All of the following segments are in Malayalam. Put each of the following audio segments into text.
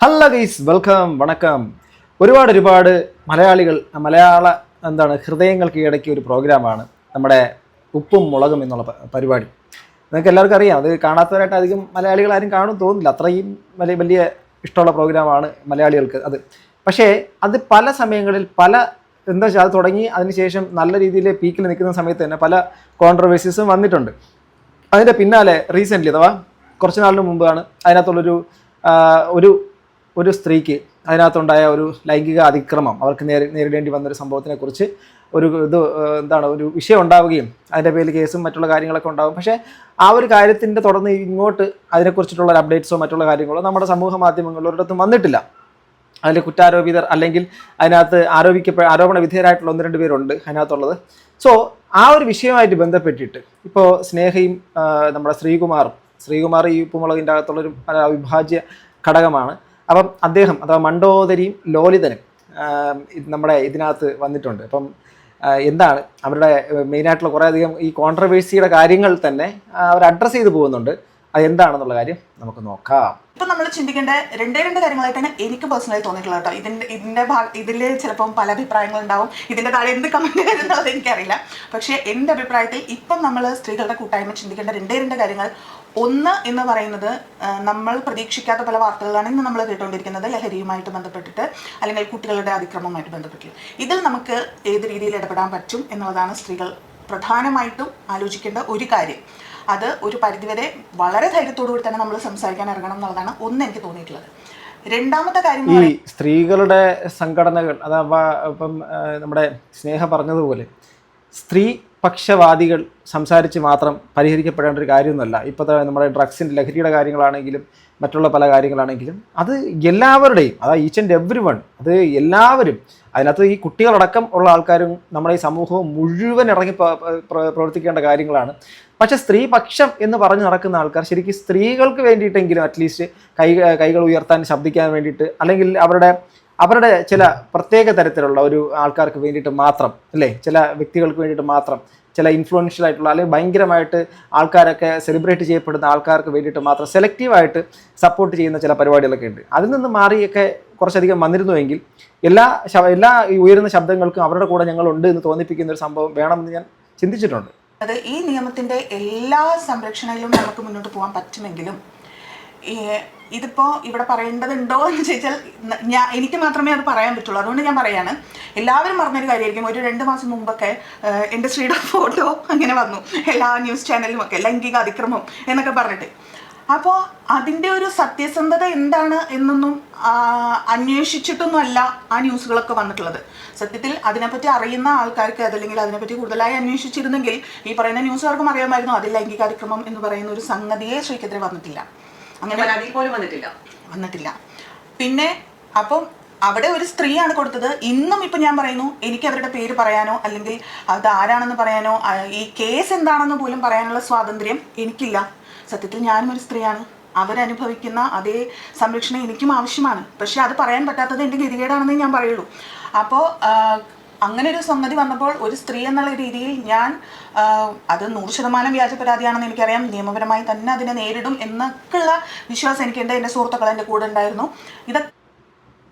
ഹലോ ഗൈസ്, വെൽക്കം, വണക്കം. ഒരുപാട് മലയാള ഹൃദയങ്ങൾ കീഴടക്കിയ ഒരു പ്രോഗ്രാമാണ് നമ്മുടെ ഉപ്പും മുളകും എന്നുള്ള പരിപാടി. നിങ്ങൾക്ക് എല്ലാവർക്കും അറിയാം, അത് കാണാത്തവരായിട്ട് അധികം മലയാളികൾ ആരും കാണും തോന്നില്ല. അത്രയും വലിയ ഇഷ്ടമുള്ള പ്രോഗ്രാമാണ് മലയാളികൾക്ക് അത്. പക്ഷേ അത് പല സമയങ്ങളിൽ എന്താ വെച്ചാൽ അത് തുടങ്ങി അതിനുശേഷം നല്ല രീതിയിൽ പീക്കിൽ നിൽക്കുന്ന സമയത്ത് തന്നെ പല കോൺട്രവേഴ്സീസും വന്നിട്ടുണ്ട്. അതിൻ്റെ പിന്നാലെ റീസെൻ്റ്ലി അഥവാ കുറച്ച് നാളിന് മുമ്പാണ് അതിനകത്തുള്ളൊരു ഒരു സ്ത്രീക്ക് അതിനകത്തുണ്ടായ ഒരു ലൈംഗിക അതിക്രമം അവർക്ക് നേരിടേണ്ടി വന്നൊരു സംഭവത്തിനെക്കുറിച്ച് ഒരു വിഷയം ഉണ്ടാവുകയും അതിൻ്റെ പേരിൽ കേസും മറ്റുള്ള കാര്യങ്ങളൊക്കെ ഉണ്ടാകും. പക്ഷേ ആ ഒരു കാര്യത്തിൻ്റെ തുടർന്ന് ഇങ്ങോട്ട് അതിനെക്കുറിച്ചിട്ടുള്ള ഒരു അപ്ഡേറ്റ്സോ മറ്റുള്ള കാര്യങ്ങളോ നമ്മുടെ സമൂഹ മാധ്യമങ്ങളിൽ ഒരിടത്തും വന്നിട്ടില്ല. അതിൽ കുറ്റാരോപിതർ അല്ലെങ്കിൽ അതിനകത്ത് ആരോപണ വിധേയരായിട്ടുള്ള 1-2 പേരുണ്ട് അതിനകത്തുള്ളത്. സോ ആ ഒരു വിഷയവുമായിട്ട് ബന്ധപ്പെട്ടിട്ട് ഇപ്പോൾ സ്നേഹയും നമ്മുടെ ശ്രീകുമാർ ഈ ഉപ്പുമുളകിൻ്റെ അകത്തുള്ളൊരു അവിഭാജ്യ ഘടകമാണ്. അപ്പം അദ്ദേഹം അഥവാ മണ്ടോദരിയും ലോലിതനും നമ്മുടെ ഇതിനകത്ത് വന്നിട്ടുണ്ട്. അപ്പം എന്താണ് അവരുടെ മെയിനായിട്ടുള്ള കുറേയധികം ഈ കോൺട്രവേഴ്സിയുടെ കാര്യങ്ങൾ തന്നെ അവർ അഡ്രസ്സ് ചെയ്ത് പോകുന്നുണ്ട്. അത് എന്താണെന്നുള്ള കാര്യം നമുക്ക് നോക്കാം. ഇപ്പം നമ്മൾ ചിന്തിക്കേണ്ട രണ്ടേ കാര്യങ്ങളായിട്ടാണ് എനിക്ക് പേഴ്സണലി തോന്നിയിട്ടുള്ളത് കേട്ടോ. ഇതിൽ ചിലപ്പം പല അഭിപ്രായങ്ങളുണ്ടാവും. ഇതിൻ്റെ താഴെ എന്ത് കമൻറ്റ് വരുന്നുള്ളത് എനിക്കറിയില്ല. പക്ഷേ എൻ്റെ അഭിപ്രായത്തിൽ ഇപ്പം നമ്മൾ സ്ത്രീകളുടെ കൂട്ടായ്മ ചിന്തിക്കേണ്ട രണ്ടേ കാര്യങ്ങൾ. ഒന്ന് എന്ന് പറയുന്നത്, നമ്മൾ പ്രതീക്ഷിക്കാത്ത പല വാർത്തകളാണ് ഇന്ന് നമ്മൾ കേട്ടുകൊണ്ടിരിക്കുന്നത് ലഹരിയുമായിട്ട് ബന്ധപ്പെട്ടിട്ട് അല്ലെങ്കിൽ കുട്ടികളുടെ അതിക്രമവുമായിട്ട് ബന്ധപ്പെട്ടിട്ട്. ഇതിൽ നമുക്ക് ഏത് രീതിയിൽ ഇടപെടാൻ പറ്റും എന്നുള്ളതാണ് സ്ത്രീകൾ പ്രധാനമായിട്ടും ആലോചിക്കേണ്ട ഒരു കാര്യം. അത് ഒരു പരിധിവരെ വളരെ ധൈര്യത്തോടു കൂടി തന്നെ നമ്മൾ സംസാരിക്കാൻ ഇറങ്ങണം എന്നുള്ളതാണ് എനിക്ക് തോന്നിയിട്ടുള്ളത്. രണ്ടാമത്തെ കാര്യം, ഈ സ്ത്രീകളുടെ സംഘടനകൾ അഥവാ ഇപ്പം നമ്മുടെ സ്നേഹ പറഞ്ഞതുപോലെ സ്ത്രീ പക്ഷവാദികൾ സംസാരിച്ച് മാത്രം പരിഹരിക്കപ്പെടേണ്ട ഒരു കാര്യമൊന്നുമല്ല. ഇപ്പോഴത്തെ നമ്മുടെ ഡ്രഗ്സിൻ്റെ ലഹരിയുടെ കാര്യങ്ങളാണെങ്കിലും മറ്റുള്ള പല കാര്യങ്ങളാണെങ്കിലും അത് എല്ലാവരുടെയും, അതായത് ഈച്ച് ആൻഡ് എവ്രി വൺ, അത് എല്ലാവരും, അതിനകത്ത് ഈ കുട്ടികളടക്കം ഉള്ള ആൾക്കാരും നമ്മുടെ ഈ സമൂഹവും മുഴുവൻ ഇറങ്ങി പ്രവർത്തിക്കേണ്ട കാര്യങ്ങളാണ്. പക്ഷേ സ്ത്രീപക്ഷം എന്ന് പറഞ്ഞ് നടക്കുന്ന ആൾക്കാർ ശരിക്കും സ്ത്രീകൾക്ക് വേണ്ടിയിട്ടെങ്കിലും അറ്റ്ലീസ്റ്റ് കൈകൾ ഉയർത്താൻ, ശബ്ദിക്കാൻ വേണ്ടിയിട്ട്, അല്ലെങ്കിൽ അവരുടെ ചില പ്രത്യേക തരത്തിലുള്ള ഒരു ആൾക്കാർക്ക് വേണ്ടിയിട്ട് മാത്രം, അല്ലേ, ചില വ്യക്തികൾക്ക് വേണ്ടിയിട്ട് മാത്രം, ചില ഇൻഫ്ലുവൻഷ്യൽ ആയിട്ടുള്ള അല്ലെങ്കിൽ ഭയങ്കരമായിട്ട് ആൾക്കാരൊക്കെ സെലിബ്രേറ്റ് ചെയ്യപ്പെടുന്ന ആൾക്കാർക്ക് വേണ്ടിയിട്ട് മാത്രം സെലക്റ്റീവായിട്ട് സപ്പോർട്ട് ചെയ്യുന്ന ചില പരിപാടികളൊക്കെ ഉണ്ട്. അതിൽ നിന്ന് മാറിയൊക്കെ കുറച്ചധികം വന്നിരുന്നുവെങ്കിൽ എല്ലാ ഈ ഉയരുന്ന ശബ്ദങ്ങൾക്കും അവരുടെ കൂടെ ഞങ്ങളുണ്ട് എന്ന് തോന്നിപ്പിക്കുന്ന ഒരു സംഭവം വേണമെന്ന് ഞാൻ ചിന്തിച്ചിട്ടുണ്ട്. അത് ഈ നിയമത്തിൻ്റെ എല്ലാ സംരക്ഷണയിലും നമുക്ക് മുന്നോട്ട് പോകാൻ പറ്റുമെങ്കിലും ഇതിപ്പോൾ ഇവിടെ പറയേണ്ടതുണ്ടോ എന്ന് ചോദിച്ചാൽ എനിക്ക് മാത്രമേ അത് പറയാൻ പറ്റുള്ളൂ. അതുകൊണ്ട് ഞാൻ പറയാണ്, എല്ലാവരും പറഞ്ഞൊരു കാര്യമായിരിക്കും. ഒരു 2 മാസം മുമ്പൊക്കെ എൻ്റെ സ്ത്രീയുടെ ഫോട്ടോ അങ്ങനെ വന്നു എല്ലാ ന്യൂസ് ചാനലിലുമൊക്കെ, ലൈംഗിക അതിക്രമം എന്നൊക്കെ പറഞ്ഞിട്ട്. അപ്പോൾ അതിൻ്റെ ഒരു സത്യസന്ധത എന്താണ് എന്നൊന്നും അന്വേഷിച്ചിട്ടൊന്നുമല്ല ആ ന്യൂസുകളൊക്കെ വന്നിട്ടുള്ളത്. സത്യത്തിൽ അതിനെപ്പറ്റി അറിയുന്ന ആൾക്കാർക്ക്, അതല്ലെങ്കിൽ അതിനെപ്പറ്റി കൂടുതലായി അന്വേഷിച്ചിരുന്നെങ്കിൽ ഈ പറയുന്ന ന്യൂസുകാർക്കും അറിയാമായിരുന്നു അതിൽ ലൈംഗിക അതിക്രമം എന്ന് പറയുന്ന ഒരു സംഗതിയെ സ്ത്രീക്കെതിരെ വന്നിട്ടില്ല, അങ്ങനെ പരാതി പോലും വന്നിട്ടില്ല. പിന്നെ അപ്പം അവിടെ ഒരു സ്ത്രീയാണ് കൊടുത്തത്. ഇന്നും ഇപ്പം ഞാൻ പറയുന്നു, എനിക്ക് അവരുടെ പേര് പറയാനോ അല്ലെങ്കിൽ അത് ആരാണെന്ന് പറയാനോ ഈ കേസ് എന്താണെന്ന് പോലും പറയാനുള്ള സ്വാതന്ത്ര്യം എനിക്കില്ല. സത്യത്തിൽ ഞാനും ഒരു സ്ത്രീയാണ്. അവരനുഭവിക്കുന്ന അതേ സംരക്ഷണം എനിക്കും ആവശ്യമാണ്. പക്ഷെ അത് പറയാൻ പറ്റാത്തത് എൻ്റെ ഗതികേടാണെന്നേ ഞാൻ പറയുള്ളൂ. അപ്പോൾ അങ്ങനെ ഒരു സംഗതി വന്നപ്പോൾ ഒരു സ്ത്രീ എന്നുള്ള രീതിയിൽ ഞാൻ അത് 100% വ്യാജ പരാതിയാണെന്ന് എനിക്കറിയാം. നിയമപരമായി തന്നെ അതിനെ നേരിടും എന്നൊക്കെയുള്ള വിശ്വാസം എനിക്കുണ്ട്. എൻ്റെ സുഹൃത്തുക്കൾ എൻ്റെ കൂടെ ഉണ്ടായിരുന്നു.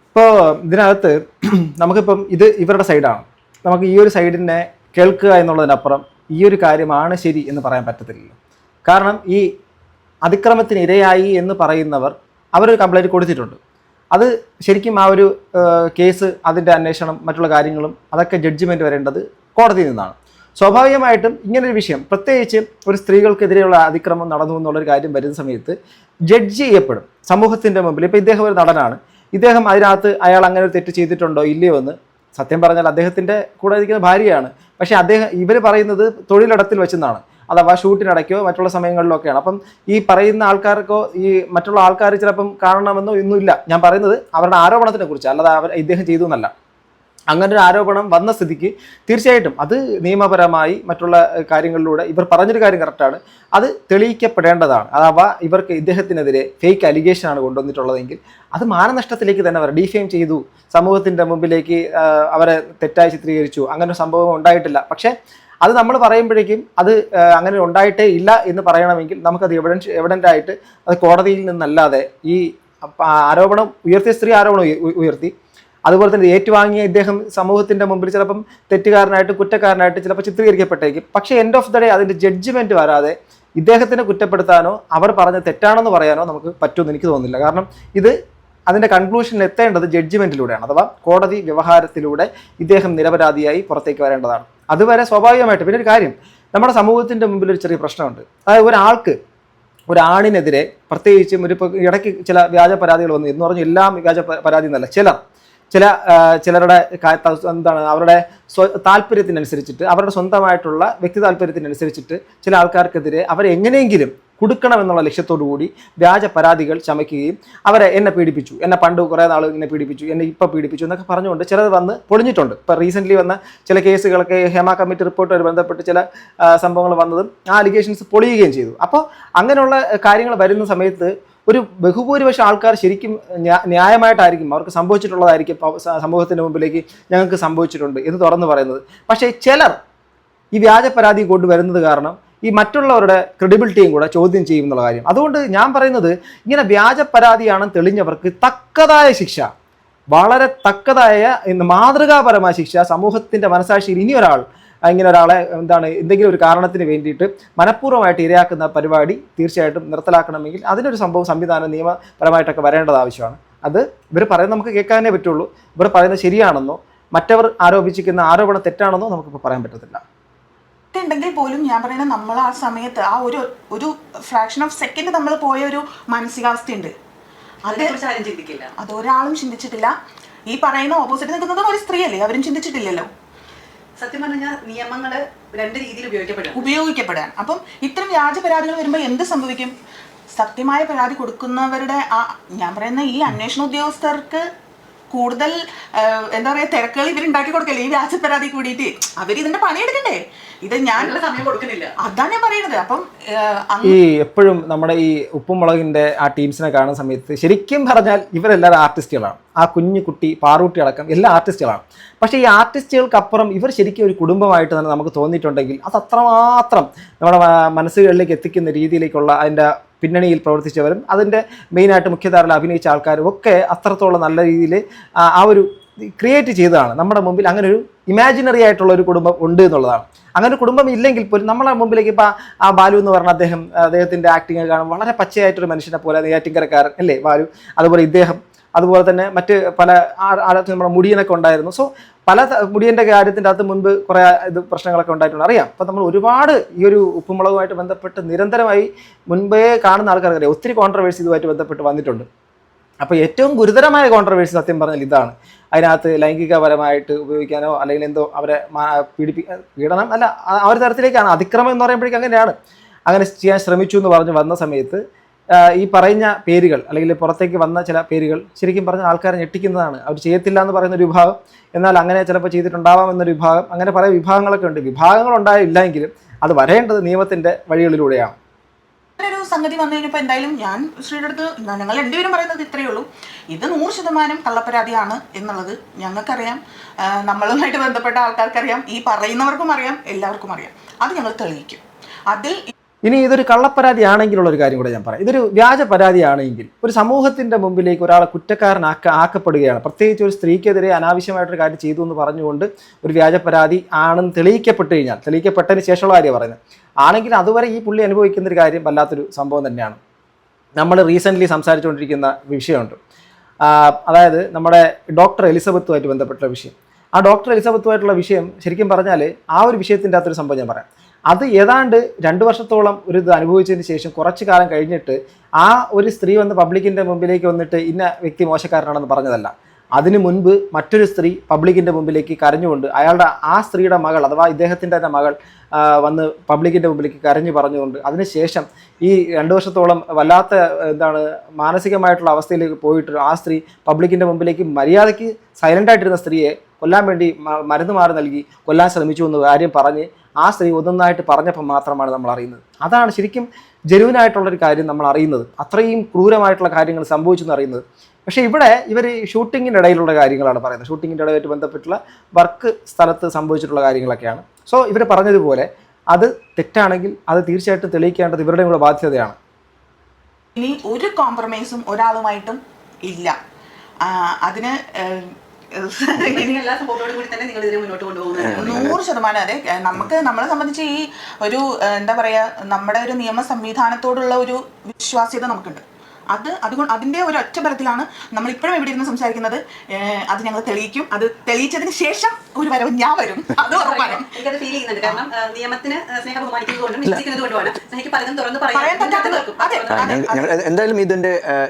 ഇപ്പോൾ ഇതിനകത്ത് നമുക്കിപ്പം ഇത് ഇവരുടെ സൈഡാണ്. നമുക്ക് ഈ ഒരു സൈഡിനെ കേൾക്കുക എന്നുള്ളതിനപ്പുറം ഈ ഒരു കാര്യമാണ് ശരി എന്ന് പറയാൻ പറ്റത്തില്ല. കാരണം ഈ അതിക്രമത്തിന് ഇരയായി എന്ന് പറയുന്നവർ അവരൊരു കംപ്ലൈൻറ്റ് കൊടുത്തിട്ടുണ്ട്. അത് ശരിക്കും ആ ഒരു കേസ്, അതിൻ്റെ അന്വേഷണം, മറ്റുള്ള കാര്യങ്ങളും അതൊക്കെ ജഡ്ജിമെൻറ്റ് വരേണ്ടത് കോടതിയിൽ നിന്നാണ്. സ്വാഭാവികമായിട്ടും ഇങ്ങനൊരു വിഷയം, പ്രത്യേകിച്ച് ഒരു സ്ത്രീകൾക്കെതിരെയുള്ള അതിക്രമം നടന്നു എന്നുള്ളൊരു കാര്യം വരുന്ന സമയത്ത് ജഡ്ജ് ചെയ്യപ്പെടും സമൂഹത്തിൻ്റെ മുമ്പിൽ. ഇപ്പോൾ ഇദ്ദേഹം ഒരു നടനാണ്, ഇദ്ദേഹം അതിനകത്ത് അയാൾ അങ്ങനെ ഒരു തെറ്റ് ചെയ്തിട്ടുണ്ടോ ഇല്ലയോ എന്ന് സത്യം പറഞ്ഞാൽ അദ്ദേഹത്തിൻ്റെ കൂടെ ഇരിക്കുന്ന ഭാര്യയാണ്. പക്ഷേ ഇവർ പറയുന്നത് തൊഴിലിടത്തിൽ വെച്ചെന്നാണ്, അഥവാ ഷൂട്ടിനിടയ്ക്കോ മറ്റുള്ള സമയങ്ങളിലൊക്കെയാണ്. അപ്പം ഈ പറയുന്ന ആൾക്കാർക്കോ ഈ മറ്റുള്ള ആൾക്കാർ ചിലപ്പം കാണണമെന്നോ ഒന്നുമില്ല. ഞാൻ പറയുന്നത് അവരുടെ ആരോപണത്തിനെ കുറിച്ച്, അല്ലാതെ ഇദ്ദേഹം ചെയ്തു എന്നല്ല. അങ്ങനെ ഒരു ആരോപണം വന്ന സ്ഥിതിക്ക് തീർച്ചയായിട്ടും അത് നിയമപരമായി മറ്റുള്ള കാര്യങ്ങളിലൂടെ ഇവർ പറഞ്ഞൊരു കാര്യം കറക്റ്റാണ്, അത് തെളിയിക്കപ്പെടേണ്ടതാണ്. അഥവാ ഇവർക്ക് ഇദ്ദേഹത്തിനെതിരെ ഫേക്ക് അലിഗേഷനാണ് കൊണ്ടുവന്നിട്ടുള്ളതെങ്കിൽ അത് മാനനഷ്ടത്തിലേക്ക് തന്നെ അവർ ഡീഫെയിം ചെയ്തു, സമൂഹത്തിൻ്റെ മുമ്പിലേക്ക് അവരെ തെറ്റായി ചിത്രീകരിച്ചു, അങ്ങനെ ഒരു സംഭവം ഉണ്ടായിട്ടില്ല. പക്ഷേ അത് നമ്മൾ പറയുമ്പോഴേക്കും അത് അങ്ങനെ ഉണ്ടായിട്ടേ ഇല്ല എന്ന് പറയണമെങ്കിൽ നമുക്കത് എവിഡൻ്റ് ആയിട്ട് അത് കോടതിയിൽ നിന്നല്ലാതെ ഈ ആരോപണം ഉയർത്തിയ സ്ത്രീ ആരോപണം ഉയർത്തി. അതുപോലെ തന്നെ ഏറ്റുവാങ്ങിയ ഇദ്ദേഹം സമൂഹത്തിൻ്റെ മുമ്പിൽ ചിലപ്പം തെറ്റുകാരനായിട്ട് കുറ്റക്കാരനായിട്ട് ചിലപ്പോൾ ചിത്രീകരിക്കപ്പെട്ടേക്കും. പക്ഷേ എൻഡ് ഓഫ് ദ ഡേ അതിൻ്റെ ജഡ്ജ്മെൻറ്റ് വരാതെ ഇദ്ദേഹത്തിനെ കുറ്റപ്പെടുത്താനോ അവർ പറഞ്ഞ തെറ്റാണെന്ന് പറയാനോ നമുക്ക് പറ്റുമെന്ന് എനിക്ക് തോന്നുന്നില്ല. കാരണം ഇത് അതിൻ്റെ കൺക്ലൂഷനിൽ എത്തേണ്ടത് ജഡ്ജ്മെൻറ്റിലൂടെയാണ്, അഥവാ കോടതി വ്യവഹാരത്തിലൂടെ ഇദ്ദേഹം നിരപരാധിയായി പുറത്തേക്ക് വരേണ്ടതാണ്. അതുവരെ സ്വാഭാവികമായിട്ട്. പിന്നെ ഒരു കാര്യം, നമ്മുടെ സമൂഹത്തിൻ്റെ മുമ്പിൽ ഒരു ചെറിയ പ്രശ്നമുണ്ട്. അതായത് ഒരാണിനെതിരെ പ്രത്യേകിച്ചും ഇപ്പോൾ ഇടയ്ക്ക് ചില വ്യാജ പരാതികൾ വന്നു എന്ന് പറഞ്ഞാൽ എല്ലാം വ്യാജ പരാതി എന്നല്ല, ചിലരുടെ അവരുടെ താല്പര്യത്തിനനുസരിച്ചിട്ട്, അവരുടെ സ്വന്തമായിട്ടുള്ള വ്യക്തി താല്പര്യത്തിനനുസരിച്ചിട്ട് ചില ആൾക്കാർക്കെതിരെ അവരെ എങ്ങനെയെങ്കിലും കൊടുക്കണമെന്നുള്ള ലക്ഷ്യത്തോടു കൂടി വ്യാജ പരാതികൾ ചമയ്ക്കുകയും എന്നെ പീഡിപ്പിച്ചു, എന്നെ പണ്ട് കുറേ നാൾ ഇങ്ങനെ പീഡിപ്പിച്ചു, എന്നെ ഇപ്പോൾ പീഡിപ്പിച്ചു എന്നൊക്കെ പറഞ്ഞുകൊണ്ട് ചിലത് വന്ന് പൊളിഞ്ഞിട്ടുണ്ട്. ഇപ്പോൾ റീസെൻ്റ്ലി വന്ന ചില കേസുകളൊക്കെ ഹേമ കമ്മിറ്റി റിപ്പോർട്ടുമായി ബന്ധപ്പെട്ട് ചില സംഭവങ്ങൾ വന്നതും ആ അലിഗേഷൻസ് പൊളിയുകയും ചെയ്തു. അപ്പോൾ അങ്ങനെയുള്ള കാര്യങ്ങൾ വരുന്ന സമയത്ത് ഒരു ബഹുഭൂരിപക്ഷം ആൾക്കാർ ശരിക്കും ന്യായമായിട്ടായിരിക്കും അവർക്ക് സംഭവിച്ചിട്ടുള്ളതായിരിക്കും സമൂഹത്തിൻ്റെ മുമ്പിലേക്ക് ഞങ്ങൾക്ക് സംഭവിച്ചിട്ടുണ്ട് എന്ന് തുറന്നു പറയുന്നത്. പക്ഷേ ചിലർ ഈ വ്യാജ പരാതി കൊണ്ടുവരുന്നത് കാരണം ഈ മറ്റുള്ളവരുടെ ക്രെഡിബിലിറ്റിയും കൂടെ ചോദ്യം ചെയ്യും എന്നുള്ള കാര്യം. അതുകൊണ്ട് ഞാൻ പറയുന്നത്, ഇങ്ങനെ വ്യാജ പരാതിയാണെന്ന് തെളിഞ്ഞവർക്ക് തക്കതായ ശിക്ഷ, വളരെ തക്കതായ മാതൃകാപരമായ ശിക്ഷ സമൂഹത്തിൻ്റെ മനസാക്ഷിയിൽ ഇനി ഇങ്ങനെ ഒരാളെ എന്തെങ്കിലും ഒരു കാരണത്തിന് വേണ്ടിയിട്ട് മനഃപൂർവ്വമായിട്ട് ഇരയാക്കുന്ന പരിപാടി തീർച്ചയായിട്ടും നിർത്തലാക്കണമെങ്കിൽ അതിനൊരു സംവിധാനം നിയമപരമായിട്ടൊക്കെ വരേണ്ടത് ആവശ്യമാണ്. അത് ഇവർ പറയുന്നത് നമുക്ക് കേൾക്കാനേ പറ്റുള്ളൂ. ഇവർ പറയുന്നത് ശരിയാണെന്നോ മറ്റവർ ആരോപിച്ചിരിക്കുന്ന ആരോപണം തെറ്റാണെന്നോ നമുക്കിപ്പോൾ പറയാൻ പറ്റത്തില്ല. ഉണ്ടെങ്കിൽ പോലും ഞാൻ പറയുന്നത്, നമ്മൾ ആ സമയത്ത് ആ ഒരു ഫ്രാക്ഷൻ ഓഫ് സെക്കൻഡ് നമ്മൾ പോയ ഒരു മാനസികാവസ്ഥയുണ്ട്. അതൊരാളും ചിന്തിച്ചിട്ടില്ല. ഈ പറയുന്ന ഓപ്പോസിറ്റ് നിൽക്കുന്നതും ഒരു സ്ത്രീയല്ലേ, അവരും ചിന്തിച്ചിട്ടില്ലല്ലോ. സത്യം പറഞ്ഞാൽ നിയമങ്ങൾ രണ്ട് രീതിയിൽ ഉപയോഗിക്കപ്പെടാൻ. അപ്പം ഇത്തരം വ്യാജ പരാതികൾ വരുമ്പോൾ എന്ത് സംഭവിക്കും? സത്യമായ പരാതി കൊടുക്കുന്നവരുടെ ഞാൻ പറയുന്ന ഈ അന്വേഷണ ഉദ്യോഗസ്ഥർക്ക് കൂടുതൽ എന്താ പറയുക തിരക്കുകൾ ഇവരുണ്ടാക്കി കൊടുക്കല്ലേ ഈ വ്യാജ പരാതി കൂടിയിട്ട്. അവരിതിന്റെ പണിയെടുക്കണ്ടേ? ഇത് ഞാൻ സമയം കൊടുക്കുന്നില്ല, അതാണ് ഞാൻ പറയുന്നത്. അപ്പം ഈ എപ്പോഴും നമ്മുടെ ഈ ഉപ്പും മുളകിന്റെ ആ ടീംസിനെ കാണുന്ന സമയത്ത് ശരിക്കും പറഞ്ഞാൽ ഇവരെല്ലാവരും ആർട്ടിസ്റ്റുകളാണ്. ആ കുഞ്ഞു കുട്ടി പാറൂട്ടി അടക്കം എല്ലാ ആർട്ടിസ്റ്റുകളാണ്. പക്ഷേ ഈ ആർട്ടിസ്റ്റുകൾക്കപ്പുറം ഇവർ ശരിക്കും ഒരു കുടുംബമായിട്ട് തന്നെ നമുക്ക് തോന്നിയിട്ടുണ്ടെങ്കിൽ അത് അത്രമാത്രം നമ്മുടെ മനസ്സുകളിലേക്ക് എത്തിക്കുന്ന രീതിയിലേക്കുള്ള അതിൻ്റെ പിന്നണിയിൽ പ്രവർത്തിച്ചവരും അതിൻ്റെ മെയിനായിട്ട് മുഖ്യധാരയിൽ അഭിനയിച്ച ആൾക്കാരും ഒക്കെ അത്രത്തോളം നല്ല രീതിയിൽ ആ ഒരു ക്രിയേറ്റ് ചെയ്തതാണ്. നമ്മുടെ മുമ്പിൽ അങ്ങനെ ഒരു ഇമാജിനറി ആയിട്ടുള്ള ഒരു കുടുംബം ഉണ്ട് എന്നുള്ളതാണ്. അങ്ങനെ ഒരു കുടുംബം ഇല്ലെങ്കിൽ പോലും നമ്മളെ മുമ്പിലേക്ക് ഇപ്പോൾ ആ ബാലു എന്ന് പറഞ്ഞ അദ്ദേഹത്തിൻ്റെ ആക്ടിങ് കാണും വളരെ പച്ചയായിട്ടൊരു മനുഷ്യനെ പോലെ, നെയ്യാറ്റിൻകരക്കാരൻ അല്ലേ ബാലു. അതുപോലെ ഇദ്ദേഹം, അതുപോലെ തന്നെ മറ്റ് പല നമ്മുടെ മുടിയനൊക്കെ ഉണ്ടായിരുന്നു. സോ പല മുടിയൻ്റെ കാര്യത്തിൻ്റെ അകത്ത് മുൻപ് കുറേ പ്രശ്നങ്ങളൊക്കെ ഉണ്ടായിട്ടുണ്ട്, അറിയാം. അപ്പോൾ നമ്മൾ ഒരുപാട് ഈ ഒരു ഉപ്പുമുളകുമായിട്ട് ബന്ധപ്പെട്ട് നിരന്തരമായി മുൻപേ കാണുന്ന ആൾക്കാർക്കറിയാം ഒത്തിരി കോൺട്രവേഴ്സി ഇതുമായിട്ട് ബന്ധപ്പെട്ട് വന്നിട്ടുണ്ട്. അപ്പോൾ ഏറ്റവും ഗുരുതരമായ കോൺട്രവേഴ്സി സത്യം പറഞ്ഞാൽ ഇതാണ്. അതിനകത്ത് ലൈംഗികപരമായിട്ട് ഉപയോഗിക്കാനോ അല്ലെങ്കിൽ എന്തോ അവരെ പീഡനം അല്ല, ആ ഒരു തരത്തിലേക്കാണ്. അതിക്രമം എന്ന് പറയുമ്പോഴേക്കും അങ്ങനെയാണ്. അങ്ങനെ ചെയ്യാൻ ശ്രമിച്ചു എന്ന് പറഞ്ഞ് വന്ന സമയത്ത് ഈ പറയുന്ന പേരുകൾ അല്ലെങ്കിൽ പുറത്തേക്ക് വന്ന ചില പേരുകൾ ശരിക്കും പറഞ്ഞ ആൾക്കാരെ ഞെട്ടിക്കുന്നതാണ്. അവർ ചെയ്യത്തില്ല എന്ന് പറയുന്ന ഒരു വിഭാഗം, എന്നാൽ അങ്ങനെ ചിലപ്പോൾ ചെയ്തിട്ടുണ്ടാവാം എന്നൊരു വിഭാഗം, അങ്ങനെ പല വിഭാഗങ്ങളൊക്കെ ഉണ്ട്. വിഭാഗങ്ങൾ ഉണ്ടായില്ല എങ്കിലും അത് വരേണ്ടത് നിയമത്തിൻ്റെ വഴികളിലൂടെയാണ്. ഒരു സംഗതി വന്നു കഴിഞ്ഞപ്പോൾ എന്തായാലും ഞാൻ ശ്രീയുടെ അടുത്ത് ഞങ്ങൾ രണ്ടുപേരും പറയുന്നത് ഇത്രയേ ഉള്ളൂ, ഇത് 100% കള്ളപ്പരാതിയാണ് എന്നുള്ളത് ഞങ്ങൾക്കറിയാം, നമ്മളുമായിട്ട് ബന്ധപ്പെട്ട ആൾക്കാർക്കറിയാം, ഈ പറയുന്നവർക്കും അറിയാം, എല്ലാവർക്കും അറിയാം. അത് ഞങ്ങൾ തെളിയിക്കും. അതിൽ ഇനി ഇതൊരു കള്ളപ്പരാതി ആണെങ്കിലുള്ളൊരു കാര്യം കൂടെ ഞാൻ പറയാം. ഇതൊരു വ്യാജ പരാതിയാണെങ്കിൽ ഒരു സമൂഹത്തിൻ്റെ മുമ്പിലേക്ക് ഒരാളെ കുറ്റക്കാരനാക്കപ്പെടുകയാണ്. പ്രത്യേകിച്ച് ഒരു സ്ത്രീക്കെതിരെ അനാവശ്യമായിട്ടൊരു കാര്യം ചെയ്തു എന്ന് പറഞ്ഞുകൊണ്ട് ഒരു വ്യാജ പരാതി ആണെന്ന് തെളിയിക്കപ്പെട്ട് കഴിഞ്ഞാൽ, തെളിയിക്കപ്പെട്ടതിന് ശേഷമുള്ള കാര്യം പറയുന്നത് ആണെങ്കിൽ അതുവരെ ഈ പുള്ളി അനുഭവിക്കുന്ന ഒരു കാര്യം വല്ലാത്തൊരു സംഭവം തന്നെയാണ്. നമ്മൾ റീസെൻ്റ്ലി സംസാരിച്ചുകൊണ്ടിരിക്കുന്ന വിഷയമുണ്ട്, അതായത് നമ്മുടെ ഡോക്ടർ എലിസബത്തുമായിട്ട് ബന്ധപ്പെട്ട വിഷയം. ആ ഡോക്ടർ എലിസബത്തുമായിട്ടുള്ള വിഷയം ശരിക്കും പറഞ്ഞാൽ ആ ഒരു വിഷയത്തിൻ്റെ അകത്തൊരു സംഭവം ഞാൻ പറയാം. അത് ഏതാണ്ട് 2 വർഷത്തോളം ഒരു ഇത് അനുഭവിച്ചതിന് ശേഷം കുറച്ച് കാലം കഴിഞ്ഞിട്ട് ആ ഒരു സ്ത്രീ വന്ന് പബ്ലിക്കിൻ്റെ മുമ്പിലേക്ക് വന്നിട്ട് ഇന്ന വ്യക്തി മോശക്കാരനാണെന്ന് പറഞ്ഞതല്ല. അതിനു മുൻപ് മറ്റൊരു സ്ത്രീ പബ്ലിക്കിൻ്റെ മുമ്പിലേക്ക് കരഞ്ഞുകൊണ്ട് ആ സ്ത്രീയുടെ മകൾ അഥവാ ഇദ്ദേഹത്തിൻ്റെ തന്നെ മകൾ വന്ന് പബ്ലിക്കിൻ്റെ മുമ്പിലേക്ക് കരഞ്ഞു പറഞ്ഞുകൊണ്ട് അതിനുശേഷം ഈ 2 വർഷത്തോളം വല്ലാത്ത മാനസികമായിട്ടുള്ള അവസ്ഥയിലേക്ക് പോയിട്ട് ആ സ്ത്രീ പബ്ലിക്കിൻ്റെ മുമ്പിലേക്ക് മര്യാദയ്ക്ക് സൈലൻ്റായിട്ടിരുന്ന സ്ത്രീയെ കൊല്ലാൻ വേണ്ടി മരുന്ന് മാറി നൽകി കൊല്ലാൻ ശ്രമിച്ചു എന്ന് കാര്യം പറഞ്ഞ് ആ സ്ത്രീ ഒന്നൊന്നായിട്ട് പറഞ്ഞപ്പോൾ മാത്രമാണ് നമ്മൾ അറിയുന്നത്. അതാണ് ശരിക്കും ജെനുവിനായിട്ടുള്ളൊരു കാര്യം നമ്മൾ അറിയുന്നത്, അത്രയും ക്രൂരമായിട്ടുള്ള കാര്യങ്ങൾ സംഭവിച്ചു എന്ന് അറിയുന്നത്. പക്ഷേ ഇവിടെ ഇവർ ഷൂട്ടിങ്ങിൻ്റെ ഇടയിലുള്ള കാര്യങ്ങളാണ് പറയുന്നത്, ഷൂട്ടിങ്ങിൻ്റെ ഇടയായിട്ട് ബന്ധപ്പെട്ടുള്ള വർക്ക് സ്ഥലത്ത് സംഭവിച്ചിട്ടുള്ള കാര്യങ്ങളൊക്കെയാണ്. സോ ഇവർ പറഞ്ഞതുപോലെ അത് തെറ്റാണെങ്കിൽ അത് തീർച്ചയായിട്ടും തെളിയിക്കേണ്ടത് ഇവരുടെ കൂടെ ബാധ്യതയാണ്. ഇനി ഒരു കോംപ്രമൈസും ഒരാളുമായിട്ടും ഇല്ല. അതിന് എല്ലാ സപ്പോർട്ടോടും കൂടി തന്നെ നിങ്ങൾ ഇതിനെ മുന്നോട്ട് കൊണ്ടുപോകുന്നത് 100%. അതെ, നമ്മളെ സംബന്ധിച്ച് ഈ ഒരു എന്താ പറയാ, നമ്മുടെ ഒരു നിയമ സംവിധാനത്തോടുള്ള ഒരു വിശ്വാസ്യത നമുക്കുണ്ട്. അതുകൊണ്ട് അതിന്റെ ഒരു ഒറ്റ ബലത്തിലാണ് നമ്മൾ ഇപ്പോഴും ഇവിടെ ഇരുന്ന് സംസാരിക്കുന്നത്. അത് ഞങ്ങൾ തെളിയിക്കും. അത് തെളിയിച്ചതിന് ശേഷം ഒരു വരവ് ഞാൻ വരും, അത് ഉറപ്പാണ്. എനിക്കത് ഫീൽ ചെയ്യുന്നുണ്ട്. കാരണം നിയമത്തിന് സ്നേഹം ബഹുമാനിക്കുന്നതുകൊണ്ടും വിശ്വസിക്കുന്നതുകൊണ്ടുമാണ് എനിക്ക് പലതും തുറന്ന് പറയാൻ എന്തായാലും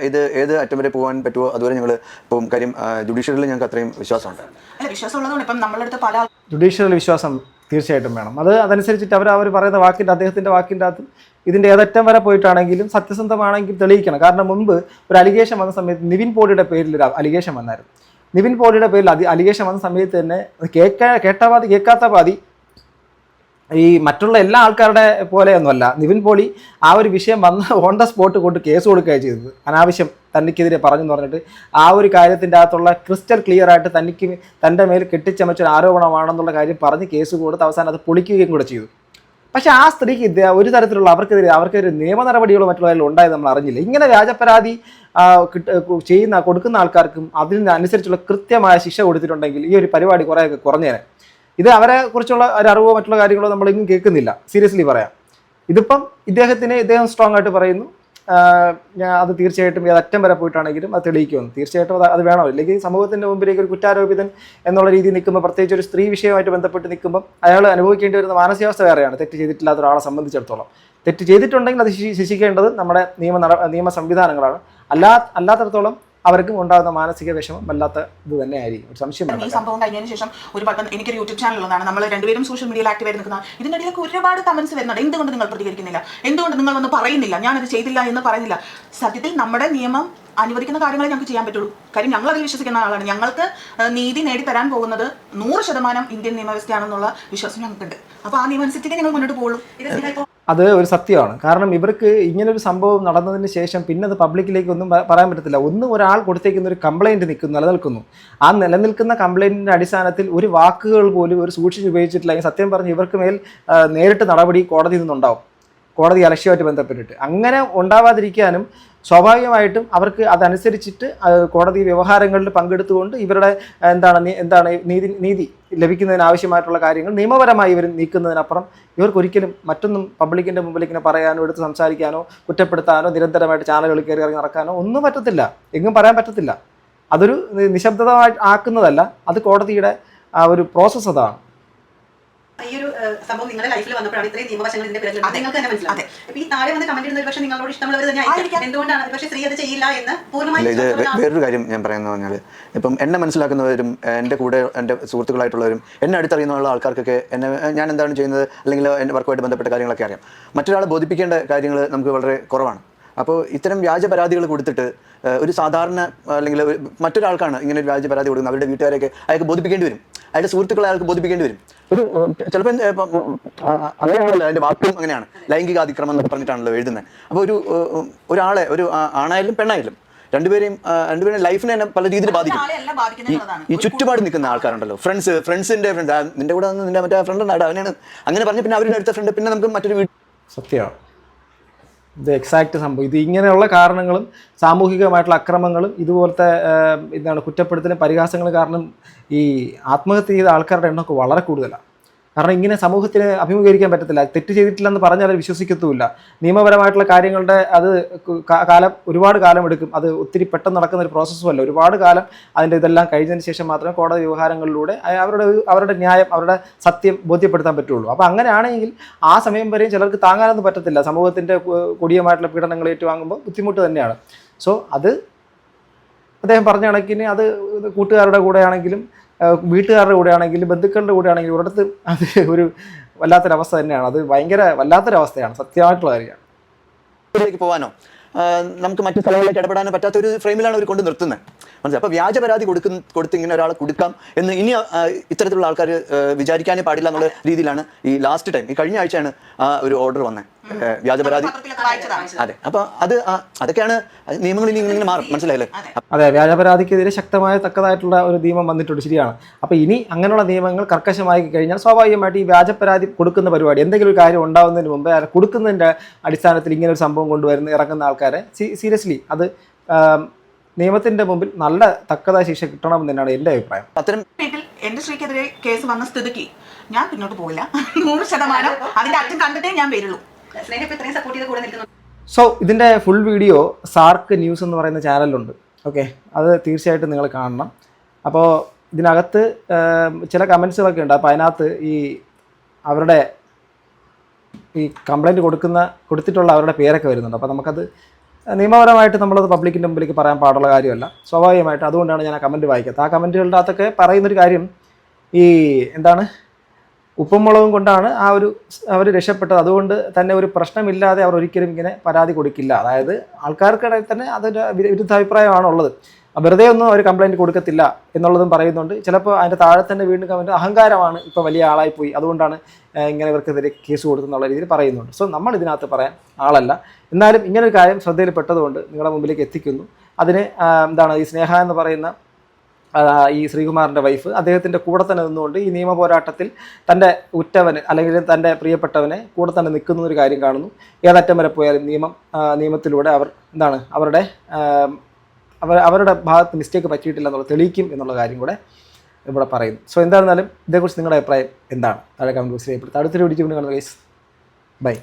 ഇത് ഏത് അറ്റം വരെ പോകാൻ പറ്റുമോ അതുവരെ ഞങ്ങൾ ഇപ്പം കാര്യം ജുഡീഷ്യറിൽ ഞങ്ങൾക്ക് അത്രയും വിശ്വാസമുണ്ട്. അല്ല, വിശ്വാസം ഉള്ളതുകൊണ്ട് ഇപ്പം നമ്മളടുത്ത് പല ജുഡീഷ്യറിൽ വിശ്വാസം തീർച്ചയായിട്ടും വേണം. അതനുസരിച്ചിട്ട് അവർ പറയുന്ന അദ്ദേഹത്തിൻ്റെ വാക്കിൻ്റെ അകത്ത് ഇതിൻ്റെ ഏതറ്റം വരെ പോയിട്ടാണെങ്കിലും സത്യസന്ധമാണെങ്കിൽ തെളിയിക്കണം. കാരണം മുമ്പ് ഒരു അലിഗേഷൻ വന്ന സമയത്ത് നിവിൻ പോളിയുടെ പേരിൽ ഒരു അലിഗേഷൻ വന്നായിരുന്നു. നിവിൻ പോളിയുടെ പേരിൽ അലിഗേഷൻ വന്ന സമയത്ത് തന്നെ കേൾക്കാത്ത പാതി ഈ മറ്റുള്ള എല്ലാ ആൾക്കാരുടെ പോലെയൊന്നുമല്ല. നിവിൻ പോളി ആ ഒരു വിഷയം വന്ന് ഓൺ ദ സ്പോട്ട് കൊണ്ട് കേസ് കൊടുക്കുകയാണ് ചെയ്തത്. അനാവശ്യം തനിക്കെതിരെ പറഞ്ഞെന്ന് പറഞ്ഞിട്ട് ആ ഒരു കാര്യത്തിൻ്റെ അകത്തുള്ള ക്രിസ്റ്റൽ ക്ലിയർ ആയിട്ട് തൻ്റെ മേൽ കെട്ടിച്ചമച്ചൊരു ആരോപണമാണെന്നുള്ള കാര്യം പറഞ്ഞ് കേസ് കൊടുത്ത് അവസാനം അത് പൊളിക്കുകയും കൂടെ ചെയ്തു. പക്ഷേ ആ സ്ത്രീക്ക് ഒരു തരത്തിലുള്ള അവർക്കെതിരെ നിയമ നടപടികളോ മറ്റുള്ളവരിൽ ഉണ്ടായത് നമ്മൾ അറിഞ്ഞില്ല. ഇങ്ങനെ വ്യാജപരാതി കൊടുക്കുന്ന ആൾക്കാർക്കും അതിനനുസരിച്ചുള്ള കൃത്യമായ ശിക്ഷ കൊടുത്തിട്ടുണ്ടെങ്കിൽ ഈ ഒരു പരിപാടി കുറേയൊക്കെ കുറഞ്ഞേനെ. ഇത് അവരെ കുറിച്ചുള്ള ഒരു അറിവോ മറ്റുള്ള കാര്യങ്ങളോ നമ്മളെങ്ങും കേൾക്കുന്നില്ല. സീരിയസ്ലി പറയാം. ഇദ്ദേഹം സ്ട്രോങ് ആയിട്ട് പറയുന്നു, ഞാൻ അത് തീർച്ചയായിട്ടും ഏതറ്റം വരെ പോയിട്ടാണെങ്കിലും അത് തെളിയിക്കുമെന്ന്. തീർച്ചയായിട്ടും അത് വേണം. ഇല്ലെങ്കിൽ സമൂഹത്തിൻ്റെ മുമ്പിലേക്ക് ഒരു കുറ്റാരോപിതൻ എന്നുള്ള രീതിയിൽ നിൽക്കുമ്പോൾ, പ്രത്യേകിച്ച് ഒരു സ്ത്രീ വിഷയമായിട്ട് ബന്ധപ്പെട്ട് നിൽക്കുമ്പോൾ അയാൾ അനുഭവിക്കേണ്ടി വരുന്ന മാനസികാവസ്ഥ വേറെയാണ്. തെറ്റ് ചെയ്തിട്ടില്ലാത്ത ഒരാളെ സംബന്ധിച്ചിടത്തോളം. തെറ്റ് ചെയ്തിട്ടുണ്ടെങ്കിൽ അത് ശിക്ഷിക്കേണ്ടത് നമ്മുടെ നിയമ സംവിധാനങ്ങളാണ്. അല്ലാത്തടത്തോളം അവർക്കും ഉണ്ടാകുന്ന മാനസിക വിഷമം വല്ലാത്ത ഇത് തന്നെ ആയിരിക്കും. ഒരു സംശയം. ഈ സംഭവം കഴിഞ്ഞതിന് ശേഷം എനിക്കൊരു യൂട്യൂബ് ചാനൽ ഉള്ളതാണ്. നമ്മൾ രണ്ടുപേരും സോഷ്യൽ മീഡിയയിൽ ആക്റ്റീവ് ആയിട്ട് നിൽക്കുന്ന. ഇതിൻ്റെ ഇടയിലൊക്കെ ഒരുപാട് കമന്റ്സ് വരുന്നുണ്ട്. എന്തുകൊണ്ട് നിങ്ങൾ പ്രതികരിക്കുന്നില്ല, എന്തുകൊണ്ട് നിങ്ങൾ ഒന്നും പറയുന്നില്ല, ഞാനത് ചെയ്തില്ല എന്ന് പറയുന്നില്ല. സത്യത്തിൽ നമ്മുടെ നിയമം അനുവദിക്കുന്ന കാര്യങ്ങളെ ഞങ്ങൾക്ക് ചെയ്യാൻ പറ്റുള്ളൂ. കാര്യം ഞങ്ങൾ അതിൽ വിശ്വസിക്കുന്ന ആളാണ്. ഞങ്ങൾക്ക് നീതി നേടിത്തരാൻ പോകുന്നത് 100% ഇന്ത്യൻ നിയമവ്യവസ്ഥയാണെന്നുള്ള വിശ്വാസം ഞങ്ങൾക്കുണ്ട്. അപ്പോൾ ആ നിയമമനുസരിച്ച് ഞങ്ങൾ മുന്നോട്ട് പോകുള്ളൂ. അത് ഒരു സത്യമാണ്. കാരണം ഇവർക്ക് ഇങ്ങനൊരു സംഭവം നടന്നതിന് ശേഷം പിന്നെ അത് പബ്ലിക്കിലേക്ക് ഒന്നും പറയാൻ പറ്റത്തില്ല. ഒരാൾ കൊടുത്തേക്കുന്ന ഒരു കംപ്ലൈൻറ്റ് നിലനിൽക്കുന്നു. ആ നിലനിൽക്കുന്ന കംപ്ലൈൻറ്റിൻ്റെ അടിസ്ഥാനത്തിൽ ഒരു വാക്കുകൾ പോലും ഒരു സൂക്ഷിച്ച് ഉപയോഗിച്ചിട്ടില്ല. സത്യം പറഞ്ഞ് ഇവർക്ക് മേൽ നേരിട്ട് നടപടി കോടതിയിൽ നിന്നുണ്ടാവും. കോടതി അലക്ഷ്യമായിട്ട് ബന്ധപ്പെട്ടിട്ട് അങ്ങനെ ഉണ്ടാവാതിരിക്കാനും സ്വാഭാവികമായിട്ടും അവർക്ക് അതനുസരിച്ചിട്ട് കോടതി വ്യവഹാരങ്ങളിൽ പങ്കെടുത്തുകൊണ്ട് ഇവരുടെ നീതി ലഭിക്കുന്നതിന് ആവശ്യമായിട്ടുള്ള കാര്യങ്ങൾ നിയമപരമായി ഇവർ നീക്കുന്നതിനപ്പുറം ഇവർക്കൊരിക്കലും മറ്റൊന്നും പബ്ലിക്കിൻ്റെ മുമ്പിൽ ഇങ്ങനെ പറയാനോ എടുത്ത് സംസാരിക്കാനോ കുറ്റപ്പെടുത്താനോ നിരന്തരമായിട്ട് ചാനലുകളിൽ കയറി ഇറങ്ങി നടക്കാനോ ഒന്നും പറ്റത്തില്ല. എങ്ങും പറയാൻ പറ്റത്തില്ല. അതൊരു നിശബ്ദത ആക്കുന്നതല്ല, അത് കോടതിയുടെ ആ ഒരു പ്രോസസ്സ് അതാണ്. ഈ ഒരു സംഭവം നിങ്ങളുടെ ലൈഫിൽ വന്നപ്പോഴാണ് ഇത്രയും നിയമവശങ്ങൾ ഇതിന്റെ പേരിൽ നിങ്ങൾക്ക് തന്നെ മനസ്സിലാവും. ഇപ്പൊ ഈ താഴെ വന്ന് കമന്റ് ചെയ്യുന്ന പക്ഷേ നിങ്ങളോട് ഇഷ്ടമുള്ളവർ തന്നെ ആയിരിക്കും. എന്തുകൊണ്ടാണ് പക്ഷേ സ്ത്രീ അത് ചെയ്യില്ല എന്ന് പൂർണ്ണമായി. ഇത് വേറൊരു കാര്യം ഞാൻ പറയുന്നത് പറഞ്ഞാൽ, ഇപ്പം എന്നെ മനസ്സിലാക്കുന്നവരും എൻ്റെ കൂടെ എൻ്റെ സുഹൃത്തുക്കളായിട്ടുള്ളവരും എന്നെ അടുത്തറിയുന്ന ആൾക്കാർക്കൊക്കെ ഞാൻ എന്താണ് ചെയ്യുന്നത് അല്ലെങ്കിൽ എൻ്റെ വർക്കുമായിട്ട് ബന്ധപ്പെട്ട കാര്യങ്ങളൊക്കെ അറിയാം. മറ്റൊരാളെ ബോധിപ്പിക്കേണ്ട കാര്യങ്ങൾ നമുക്ക് വളരെ കുറവാണ്. അപ്പോൾ ഇത്തരം വ്യാജ പരാതികൾ കൊടുത്തിട്ട് ഒരു സാധാരണ അല്ലെങ്കിൽ മറ്റൊരാൾക്കാണ് ഇങ്ങനെ ഒരു വ്യാജ പരാതി കൊടുക്കുന്നത്. അവരുടെ വീട്ടുകാരെയൊക്കെ അയാൾക്ക് ബോധിപ്പിക്കേണ്ടി വരും, അയാളുടെ സുഹൃത്തുക്കളെ അയാൾക്ക് ബോധിപ്പിക്കേണ്ടി വരും. ചിലപ്പോൾ അങ്ങനെയാണല്ലോ അതിൻ്റെ വാക്കും അങ്ങനെയാണ്, ലൈംഗിക അതിക്രമം എന്നൊക്കെ പറഞ്ഞിട്ടാണല്ലോ എഴുതുന്നത്. അപ്പോൾ ഒരാളെ ഒരു ആണായാലും പെണ്ണായാലും രണ്ടുപേരെയും ലൈഫിനെ തന്നെ പല രീതിയിൽ ബാധിക്കും. ഈ ചുറ്റുപാട് നിൽക്കുന്ന ആൾക്കാരുണ്ടല്ലോ, ഫ്രണ്ട്സിൻ്റെ ഫ്രണ്ട്, നിന്റെ കൂടെ വന്ന് നിന്റെ മറ്റേ ഫ്രണ്ട് ഉണ്ടാവും, അവനാണ് അങ്ങനെ പറഞ്ഞ് പിന്നെ അവരുടെ അടുത്ത ഫ്രണ്ട്, പിന്നെ നമുക്ക് മറ്റൊരു വീട്. സത്യമാണ് ഇത് എക്സാക്റ്റ് സംഭവം. ഇത് ഇങ്ങനെയുള്ള കാരണങ്ങളും സാമൂഹികമായിട്ടുള്ള അക്രമങ്ങളും ഇതുപോലത്തെ കുറ്റപ്പെടുത്തലും പരിഹാസങ്ങളും കാരണം ഈ ആത്മഹത്യ ചെയ്ത ആൾക്കാരുടെ എണ്ണമൊക്കെ വളരെ കൂടുതലാണ്. കാരണം ഇങ്ങനെ സമൂഹത്തിന് അഭിമുഖീകരിക്കാൻ പറ്റത്തില്ല. തെറ്റ് ചെയ്തിട്ടില്ലെന്ന് പറഞ്ഞാൽ അവർ വിശ്വസിക്കത്തുമില്ല. നിയമപരമായിട്ടുള്ള കാര്യങ്ങളുടെ അത് ഒരുപാട് കാലം എടുക്കും. അത് ഒത്തിരി പെട്ടെന്ന് നടക്കുന്ന ഒരു പ്രോസസ്സുമല്ല. ഒരുപാട് കാലം അതിൻ്റെ ഇതെല്ലാം കഴിഞ്ഞതിന് ശേഷം മാത്രമേ കോടതി വ്യവഹാരങ്ങളിലൂടെ അവരുടെ ന്യായം, അവരുടെ സത്യം ബോധ്യപ്പെടുത്താൻ പറ്റുള്ളൂ. അപ്പോൾ അങ്ങനെയാണെങ്കിൽ ആ സമയം വരെയും ചിലർക്ക് താങ്ങാനൊന്നും പറ്റത്തില്ല. സമൂഹത്തിൻ്റെ കൊടിയമായിട്ടുള്ള പീഡനങ്ങൾ ഏറ്റുവാങ്ങുമ്പോൾ ബുദ്ധിമുട്ട് തന്നെയാണ്. സോ അത് അദ്ദേഹം പറഞ്ഞ കണക്കിന് അത് കൂട്ടുകാരുടെ കൂടെയാണെങ്കിലും വീട്ടുകാരുടെ കൂടെ ആണെങ്കിലും ബന്ധുക്കളുടെ കൂടെ ആണെങ്കിലും ഒരിടത്ത് അത് ഒരു വല്ലാത്തൊരവസ്ഥ തന്നെയാണ്. അത് ഭയങ്കര വല്ലാത്തൊരവസ്ഥയാണ്, സത്യമായിട്ടുള്ള കാര്യമാണ്. ഇതിലേക്ക് പോകാനോ നമുക്ക് മറ്റു സ്ഥലങ്ങളിലേക്ക് ഇടപെടാനോ പറ്റാത്ത ഒരു ഫ്രെയിമിലാണ് അവർ കൊണ്ട് നിർത്തുന്നത്. മനസ്സിലായി. അപ്പോൾ വ്യാജ പരാതി കൊടുത്ത് ഇങ്ങനെ ഒരാളെ കൊടുക്കാം എന്ന് ഇനി ഇത്തരത്തിലുള്ള ആൾക്കാർ വിചാരിക്കാനേ പാടില്ല എന്നുള്ള രീതിയിലാണ് ഈ ലാസ്റ്റ് ടൈം, ഈ കഴിഞ്ഞ ആഴ്ചയാണ് ഒരു ഓർഡർ വന്നത് വ്യാജ പരാതി. അതെ, അപ്പോൾ അതൊക്കെയാണ് നിയമങ്ങൾ ഇനി ഇങ്ങനെ മാറും. മനസ്സിലായില്ലേ? അതെ, വ്യാജപരാതിക്കെതിരെ ശക്തമായ തക്കതായിട്ടുള്ള ഒരു നിയമം വന്നിട്ടുണ്ട്, ശരിയാണ്. അപ്പോൾ ഇനി അങ്ങനെയുള്ള നിയമങ്ങൾ കർക്കശമായി കഴിഞ്ഞാൽ സ്വാഭാവികമായിട്ട് ഈ വ്യാജപരാതി കൊടുക്കുന്ന പരിപാടി എന്തെങ്കിലും ഒരു കാര്യം ഉണ്ടാകുന്നതിന് മുമ്പേ കൊടുക്കുന്നതിൻ്റെ അടിസ്ഥാനത്തിൽ ഇങ്ങനെ ഒരു സംഭവം ഇറങ്ങുന്ന ആൾക്കാരെ സീരിയസ്ലി അത് നിയമത്തിൻ്റെ മുമ്പിൽ നല്ല തക്കതായ ശിക്ഷ കിട്ടണമെന്ന് തന്നെയാണ് എൻ്റെ അഭിപ്രായം. അത്തരം വീട്ടിൽ എൻ്റെ സ്ത്രീക്കെതിരെ കേസ് വന്ന സ്ഥിതിക്ക് ഞാൻ പിന്നോട്ട് പോവില്ല. 100% അതിൻ്റെ അറ്റം കണ്ടിട്ടേ ഞാൻ വരുള്ളൂ. സ്നേഹം ഇപ്പൊ ഇത്രയും സപ്പോർട്ട് ചെയ്ത് കൂടെ നിൽക്കുന്നു. സോ ഇതിൻ്റെ ഫുൾ വീഡിയോ സാർക്ക് ന്യൂസ് എന്ന് പറയുന്ന ചാനലുണ്ട്. ഓക്കെ, അത് തീർച്ചയായിട്ടും നിങ്ങൾ കാണണം. അപ്പോൾ ഇതിനകത്ത് ചില കമൻസുകളൊക്കെ ഉണ്ട്. അപ്പോൾ അതിനകത്ത് അവരുടെ ഈ കംപ്ലൈൻറ്റ് കൊടുത്തിട്ടുള്ള അവരുടെ പേരൊക്കെ വരുന്നുണ്ട്. അപ്പോൾ നമുക്കത് നിയമപരമായിട്ട് നമ്മളത് പബ്ലിക്കിൻ്റെ മുമ്പിലേക്ക് പറയാൻ പാടുള്ള കാര്യമല്ല, സ്വാഭാവികമായിട്ട്. അതുകൊണ്ടാണ് ഞാൻ ആ കമൻറ്റ് വായിക്കാത്തത്. ആ കമൻറ്റുകളുടെ അകത്തൊക്കെ പറയുന്നൊരു കാര്യം എന്താണ്, ഉപ്പും മുളകും കൊണ്ടാണ് അവർ രക്ഷപ്പെട്ടത്. അതുകൊണ്ട് തന്നെ ഒരു പ്രശ്നമില്ലാതെ അവർ ഒരിക്കലും ഇങ്ങനെ പരാതി കൊടുക്കില്ല. അതായത് ആൾക്കാർക്കിടയിൽ തന്നെ അതൊരു വിരുദ്ധാഭിപ്രായമാണുള്ളത്. വെറുതെ ഒന്നും അവർ കംപ്ലൈൻറ്റ് കൊടുക്കത്തില്ല എന്നുള്ളതും പറയുന്നുണ്ട്. ചിലപ്പോൾ അതിൻ്റെ താഴെ തന്നെ വീണ്ടും കമൻറ്റ് അഹങ്കാരമാണ്, ഇപ്പോൾ വലിയ ആളായിപ്പോയി, അതുകൊണ്ടാണ് ഇങ്ങനെ ഇവർക്കെതിരെ കേസ് കൊടുത്തെന്നുള്ള രീതിയിൽ പറയുന്നുണ്ട്. സോ നമ്മൾ ഇതിനകത്ത് പറയാൻ ആളല്ല. എന്നാലും ഇങ്ങനൊരു കാര്യം ശ്രദ്ധയിൽപ്പെട്ടതുകൊണ്ട് നിങ്ങളുടെ മുമ്പിലേക്ക് എത്തിക്കുന്നു. അതിന് ഈ സ്നേഹ എന്ന് പറയുന്ന ഈ ശ്രീകുമാറിൻ്റെ വൈഫ് അദ്ദേഹത്തിൻ്റെ കൂടെ തന്നെ നിന്നുകൊണ്ട് ഈ നിയമ പോരാട്ടത്തിൽ തൻ്റെ ഉറ്റവന് അല്ലെങ്കിൽ തൻ്റെ പ്രിയപ്പെട്ടവനെ കൂടെ തന്നെ നിൽക്കുന്ന ഒരു കാര്യം കാണുന്നു. ഏതറ്റം വരെ പോയാലും നിയമത്തിലൂടെ അവർ അവരുടെ ഭാഗത്ത് മിസ്റ്റേക്ക് പറ്റിയിട്ടില്ല എന്നുള്ളത് തെളിയിക്കും എന്നുള്ള കാര്യം കൂടെ ഇവിടെ പറയുന്നു. സോ എന്തായിരുന്നാലും ഇതേക്കുറിച്ച് നിങ്ങളുടെ അഭിപ്രായം എന്താണ്? താഴെ കമൻറ്റ് ബോക്സിൽ രേഖപ്പെടുത്തുക. അടുത്തൊരു വീഡിയോ കൊണ്ട് കാണുന്ന ഗൈസ്, ബൈ.